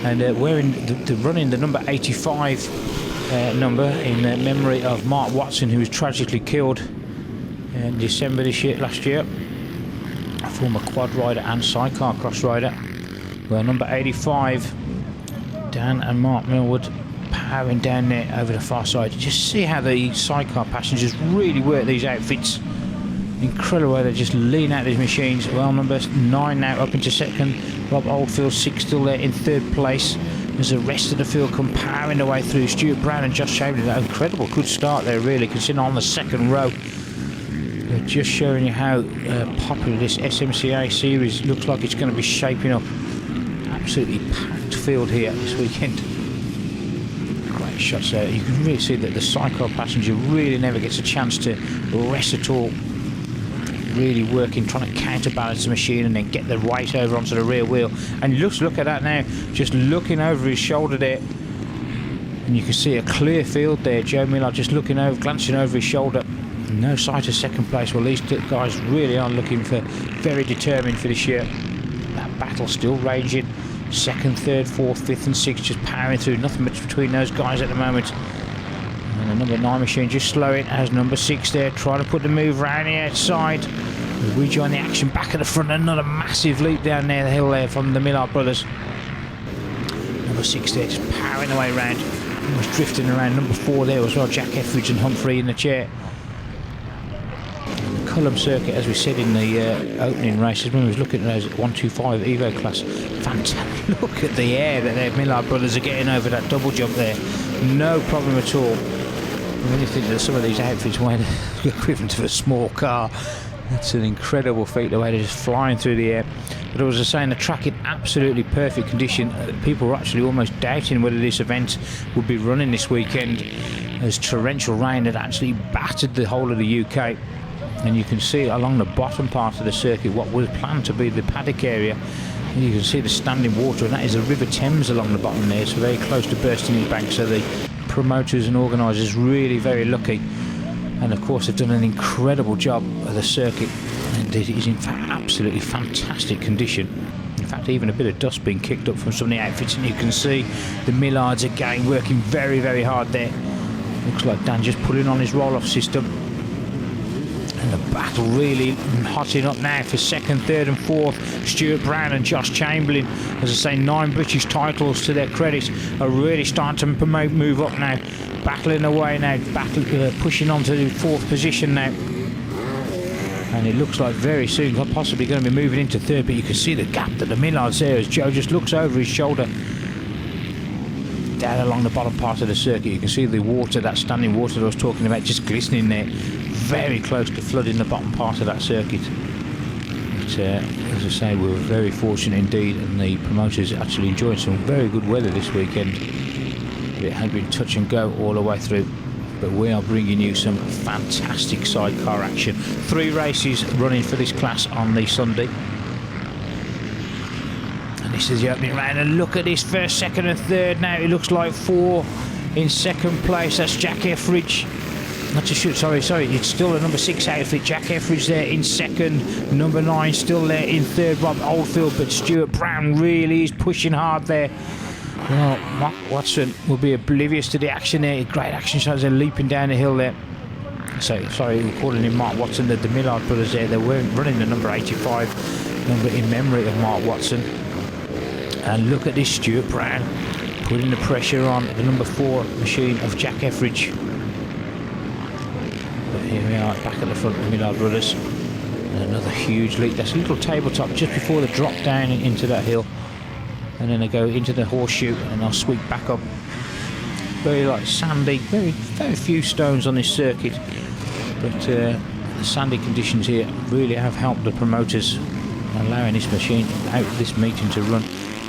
and wearing running the number 85 number in memory of Mark Watson, who was tragically killed in December last year. A former quad rider and sidecar cross rider. Well, number 85, Dan and Mark Millwood powering down there over the far side. Just see how the sidecar passengers really work these outfits. Incredible way they just lean out these machines. Well, number 9 now up into second. Rob Oldfield 6 still there in third place. As the rest of the field come powering their way through. Stuart Brown and Josh Chamberlain. That incredible good start there, really, considering on the second row. They're just showing you how popular this SMCA series looks like it's going to be shaping up. Absolutely packed field here this weekend. Great shots there. You can really see that the sidecar passenger really never gets a chance to rest at all. Really working, trying to counterbalance the machine and then get the weight over onto the rear wheel. And look at that now, just looking over his shoulder there, and you can see a clear field there. Joe Millard just looking over, glancing over his shoulder. No sight of second place. Well, these guys really are looking for very determined for this year. That battle still raging. Second, third, fourth, fifth and sixth just powering through. Nothing much between those guys at the moment. And the number 9 machine just slowing as number 6 there, trying to put the move round the outside. We join the action back at the front. Another massive leap down there the hill there from the Millard brothers. Number 6 there just powering away round. Almost drifting around. Number 4 there as well, Jack Etheridge and Humphrey in the chair. And the Culham circuit, as we said in the opening races, when we was looking at those 125 Evo class, fantastic. Look at the air that the Millard brothers are getting over that double jump there. No problem at all. When you think that some of these outfits weigh the equivalent of a small car, it's an incredible feat the way they're just flying through the air. But as I was saying, the track in absolutely perfect condition. People were actually almost doubting whether this event would be running this weekend, as torrential rain had actually battered the whole of the UK. And you can see along the bottom part of the circuit what was planned to be the paddock area. And you can see the standing water, and that is the River Thames along the bottom there, so very close to bursting its bank. So the promoters and organisers really very lucky, and of course they've done an incredible job of the circuit, and it is in fact absolutely fantastic condition. In fact, even a bit of dust being kicked up from some of the outfits, and you can see the Millards again working very, very hard there. Looks like Dan just pulling on his roll-off system. And the battle really hotting up now for second, third and fourth. Stuart Brown and Josh Chamberlain, as I say, 9 British titles to their credit, are really starting to move up now. Battling away now, pushing on to the 4th position now. And it looks like very soon possibly going to be moving into 3rd, but you can see the gap that the Millards there as Joe just looks over his shoulder. Down along the bottom part of the circuit, you can see the water, that standing water that I was talking about, just glistening there. Very close to flooding the bottom part of that circuit. But, as I say, we were very fortunate indeed, and the promoters actually enjoyed some very good weather this weekend. It had been touch and go all the way through, but we are bringing you some fantastic sidecar action. 3 races running for this class on the Sunday. And this is the opening round, and look at this, first, second and third now. It looks like 4 in second place. That's Jack Etheridge. Not to shoot, sorry, it's still a number 6 outfit. Jack Etheridge there in second, number 9 still there in third, Rob Oldfield, but Stuart Brown really is pushing hard there. Well, Mark Watson will be oblivious to the action there. Great action shots, they're leaping down the hill there. So, sorry, we're calling him Mark Watson, the Millard brothers there. They're running the number 85 number in memory of Mark Watson. And look at this, Stuart Brown putting the pressure on the number 4 machine of Jack Etheridge. Here we are back at the front of the Millard brothers, and another huge leap. That's a little tabletop just before the drop down into that hill, and then they go into the horseshoe and they'll sweep back up. Very like sandy, very few stones on this circuit, but the sandy conditions here really have helped the promoters, allowing this machine out this meeting to run.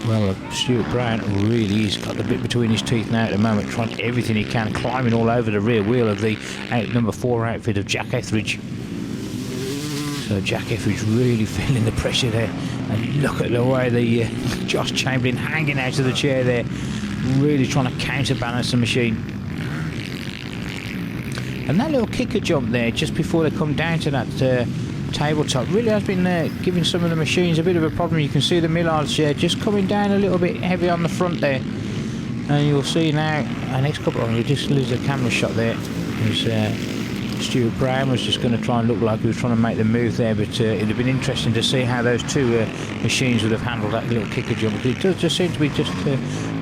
Well, Stuart Brown really has got the bit between his teeth now at the moment, trying everything he can, climbing all over the rear wheel of the number 4 outfit of Jack Etheridge. So Jack Etheridge really feeling the pressure there, and look at the way the Josh Chamberlain hanging out of the chair there, really trying to counterbalance the machine. And that little kicker jump there, just before they come down to that tabletop. Really has been giving some of the machines a bit of a problem. You can see the Millards just coming down a little bit heavy on the front there, and you'll see now our next couple of them. We just lose the camera shot there. Stuart Brown was just going to try and look like he was trying to make the move there, but it'd have been interesting to see how those two machines would have handled that little kicker jump, because it does just seem to be just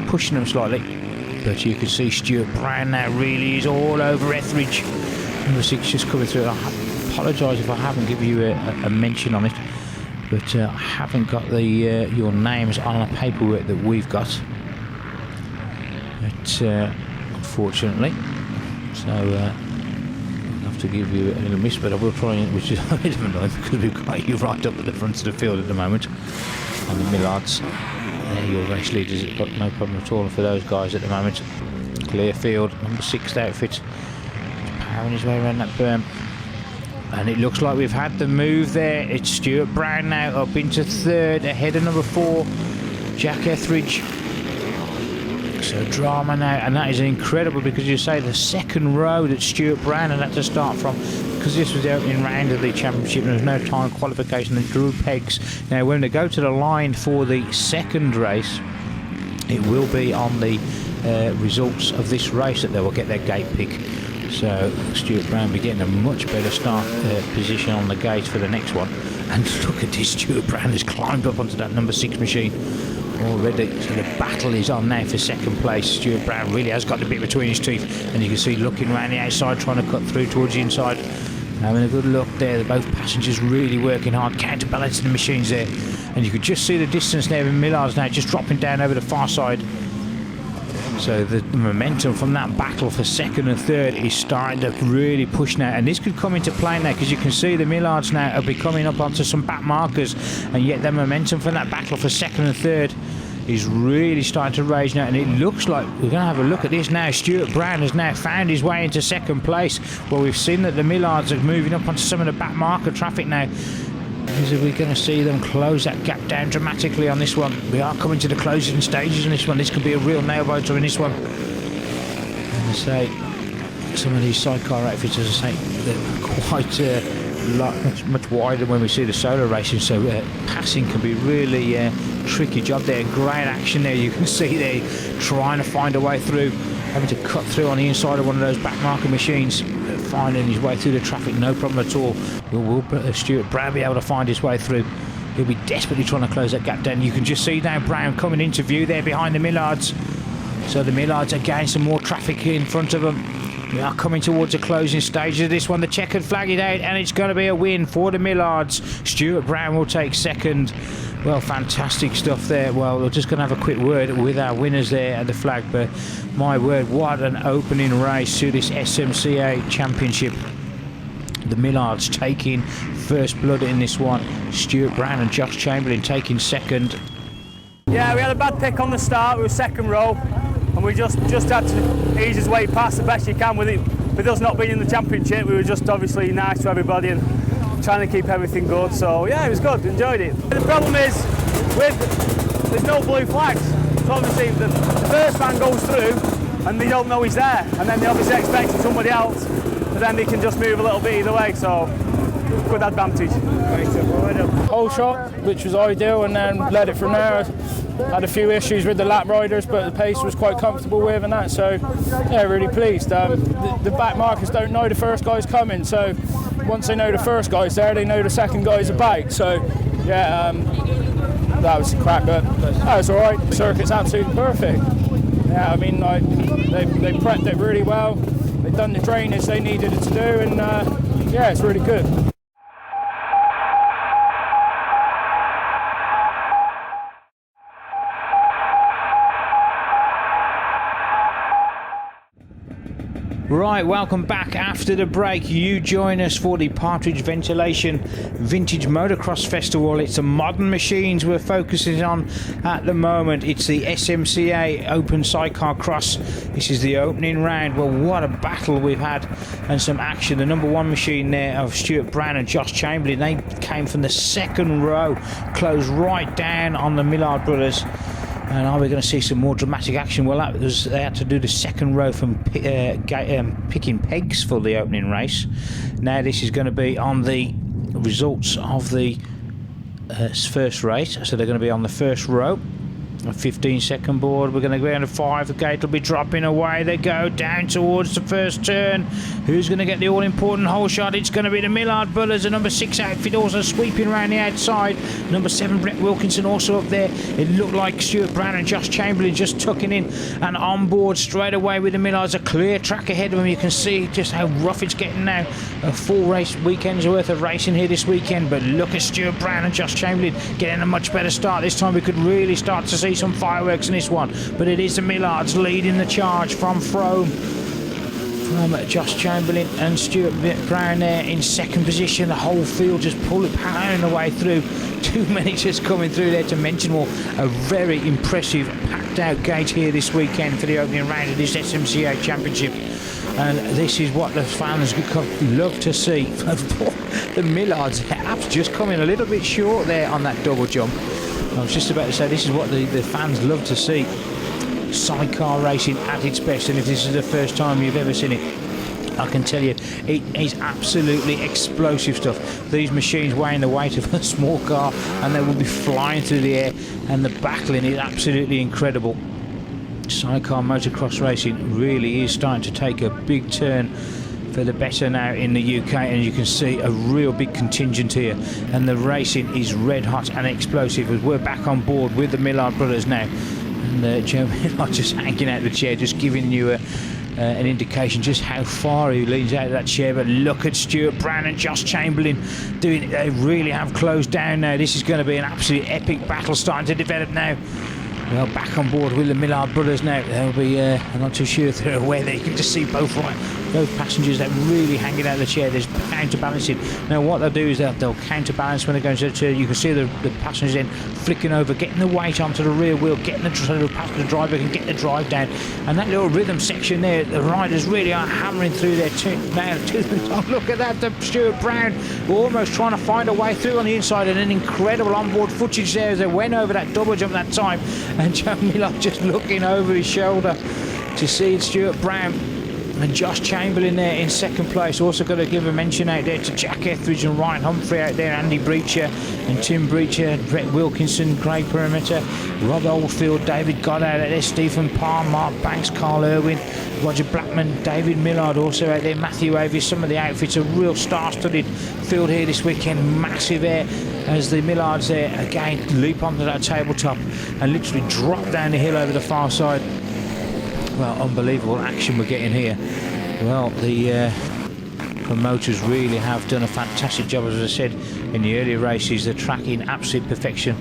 pushing them slightly. But you can see Stuart Brown now really is all over Etheridge. Number 6 just coming through. I apologise if I haven't given you a mention on it, but I haven't got the your names on the paperwork that we've got. But unfortunately, so I'll have to give you a little miss, but I will try, which is a bit of annoying because we've got you right up at the front of the field at the moment on the Millards. Your race leaders have got no problem at all for those guys at the moment. Clear field, number 6 outfit, powering his way around that berm. And it looks like we've had the move there. It's Stuart Brown now up into 3rd, ahead of number 4, Jack Etheridge. So drama now, and that is incredible, because you say the second row that Stuart Brown had to start from, because this was the opening round of the championship and there was no time qualification, and drew pegs. Now when they go to the line for the second race, it will be on the results of this race that they will get their gate pick. So Stuart Brown will be getting a much better start position on the gate for the next one. And look at this, Stuart Brown has climbed up onto that number 6 machine already. So the battle is on now for second place. Stuart Brown really has got the bit between his teeth, and you can see looking around the outside, trying to cut through towards the inside. Having a good look there. Both passengers really working hard, counterbalancing the machines there. And you could just see the distance there with Millards now just dropping down over the far side. So the momentum from that battle for 2nd and 3rd is starting to really push now, and this could come into play now, because you can see the Millards now are coming up onto some back markers, and yet the momentum from that battle for 2nd and 3rd is really starting to rage now. And it looks like we're going to have a look at this now. Stuart Brown has now found his way into 2nd place. Well, we've seen that the Millards are moving up onto some of the back marker traffic now. We're going to see them close that gap down dramatically on this one. We are coming to the closing stages in this one. This could be a real nail biter in this one. And I say, some of these sidecar outfits, as I say, they're quite much wider than when we see the solo racing, so passing can be really tricky job there. Great action there, you can see there trying to find a way through, having to cut through on the inside of one of those back marker machines, finding his way through the traffic, no problem at all. Will Stuart Brown be able to find his way through? He'll be desperately trying to close that gap down. You can just see now Brown coming into view there behind the Millards. So the Millards are getting some more traffic in front of them. We are coming towards the closing stage of this one. The checkered flag is out, and it's going to be a win for the Millards. Stuart Brown will take 2nd. Well, fantastic stuff there. Well, we're just going to have a quick word with our winners there at the flag, but my word, what an opening race to this SMCA championship. The Millards taking first blood in this one. Stuart Brown and Josh Chamberlain taking 2nd. Yeah, we had a bad pick on the start. We were 2nd row, and we just had to ease his way past the best you can with it. With us not being in the championship, we were just obviously nice to everybody and trying to keep everything good. So yeah, it was good, enjoyed it. The problem is, there's no blue flags. So obviously the first man goes through and they don't know he's there, and then they obviously expect somebody else, but then they can just move a little bit either way. So good advantage. Whole shot, which was ideal, and then led it from there. Had a few issues with the lap riders, but the pace was quite comfortable with, and that, so yeah, really pleased. The back markers don't know the first guy's coming, so once they know the first guy's there, they know the second guy's about. So yeah, that was crap, but that was all right. The circuit's absolutely perfect. Yeah, I mean, they prepped it really well. They've done the drainage they needed it to do, and yeah, it's really good. Right, welcome back after the break. You join us for the Partridge Ventilation Vintage Motocross Festival. It's the modern machines we're focusing on at the moment. It's the SMCA Open Sidecar Cross. This is the opening round. Well, what a battle we've had and some action. The number 1 machine there of Stuart Brown and Josh Chamberlain, they came from the 2nd row, closed right down on the Millard brothers. And are we going to see some more dramatic action? Well, they had to do the 2nd row from picking pegs for the opening race. Now this is going to be on the results of the first race. So they're going to be on the first row. A 15-second board. We're going to go down to 5. The gate will be dropping away. They go down towards the first turn. Who's going to get the all-important hole shot? It's going to be the Millard brothers. The number 6 outfit also sweeping around the outside. Number 7 Brett Wilkinson also up there. It looked like Stuart Brown and Josh Chamberlain just tucking in and on board straight away with the Millards. A clear track ahead of them. You can see just how rough it's getting now. A full race weekend's worth of racing here this weekend. But look at Stuart Brown and Josh Chamberlain getting a much better start. This time we could really start to see some fireworks in this one, but it is the Millards leading the charge from Frome, from Josh Chamberlain and Stuart Brown there in second position. The whole field just powering away through. Too many just coming through there to mention. Well, a very impressive packed out gate here this weekend for the opening round of this SMCA Championship, and this is what the fans love to see. The Millards have just come in a little bit short there on that double jump. I was just about to say, this is what the fans love to see. Sidecar racing at its best, and if this is the first time you've ever seen it, I can tell you it is absolutely explosive stuff. These machines weighing the weight of a small car, and they will be flying through the air, and the battling is absolutely incredible. Sidecar motocross racing really is starting to take a big turn for the better now in the UK, and you can see a real big contingent here, and the racing is red hot and explosive as we're back on board with the Millard brothers now, and Joe Millard just hanging out of the chair, just giving you an indication just how far he leans out of that chair. But look at Stuart Brown and Josh Chamberlain doing it. They really have closed down now. This is going to be an absolute epic battle starting to develop now. Well, back on board with the Millard brothers now. They'll be, I'm not too sure if they're aware that you can just see both passengers that really hanging out of the chair. There's counterbalancing. Now, what they'll do is they'll counterbalance when they go into the chair. You can see the passengers then flicking over, getting the weight onto the rear wheel, getting the driver can get the drive down. And that little rhythm section there, the riders really are hammering through there too. Now, look at that, the Stuart Brown almost trying to find a way through on the inside, and an incredible onboard footage there as they went over that double jump that time. And Joe Millard just looking over his shoulder to see Stuart Brown and Josh Chamberlain there in second place. Also got to give a mention out there to Jack Etheridge and Ryan Humphrey out there, Andy Breacher and Tim Breacher, Brett Wilkinson, Craig Perimeter, Rob Oldfield, David Goddard out there, Stephen Palm, Mark Banks, Carl Irwin, Roger Blackman, David Millard also out there, Matthew Avis. Some of the outfits, a real star-studded field here this weekend. Massive air as the Millards there again leap onto that tabletop and literally drop down the hill over the far side. Well, unbelievable action we're getting here. Well, the promoters really have done a fantastic job, as I said in the earlier races. The track in absolute perfection,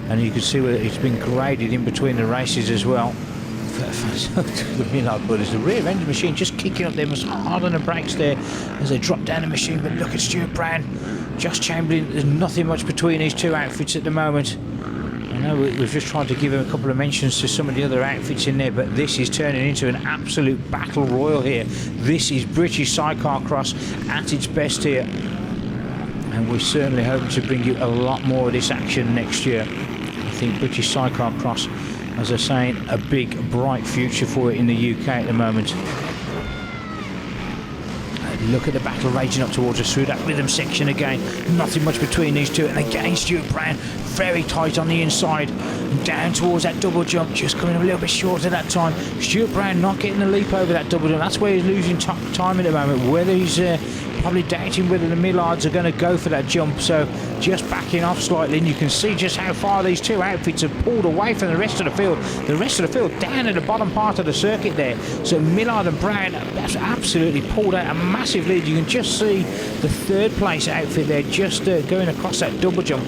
and you can see where it's been graded in between the races as well. The Millard brothers, the rear end of the machine just kicking up them as hard on the brakes there as they drop down the machine. But look at Stuart Brown, Josh Chamberlain. There's nothing much between these two outfits at the moment. I know we've just tried to give him a couple of mentions to some of the other outfits in there, but this is turning into an absolute battle royal here. This is British Sidecar Cross at its best here, and we're certainly hoping to bring you a lot more of this action next year. I think British Sidecar Cross, as I say, a big bright future for it in the UK at the moment. Look at the battle raging up towards us through that rhythm section again. Nothing much between these two, and again Stuart Brown very tight on the inside and down towards that double jump, just coming a little bit short at that time. Stuart Brown not getting the leap over that double jump. That's where he's losing time at the moment, whether he's probably doubting whether the Millards are going to go for that jump, so just backing off slightly. And you can see just how far these two outfits have pulled away from the rest of the field. The rest of the field down at the bottom part of the circuit there, so Millard and Brown have absolutely pulled out a massive lead. You can just see the third place outfit there just going across that double jump.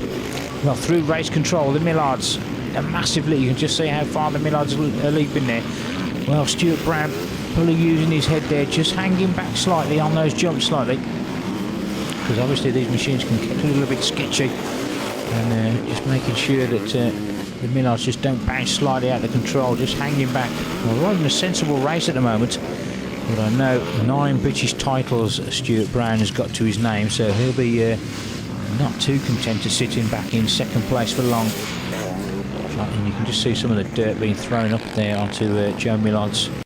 Well, through race control, the Millards a massive lead. You can just see how far the Millards are leaping there. Well, Stuart Brown probably using his head there, just hanging back slightly on those jumps slightly, because obviously these machines can get a little bit sketchy, and just making sure that the Millards just don't bounce slightly out of control, just hanging back. Well, riding a sensible race at the moment, but I know 9 British titles Stuart Brown has got to his name, so he'll be not too content to sitting back in second place for long. And you can just see some of the dirt being thrown up there onto Joe Millard's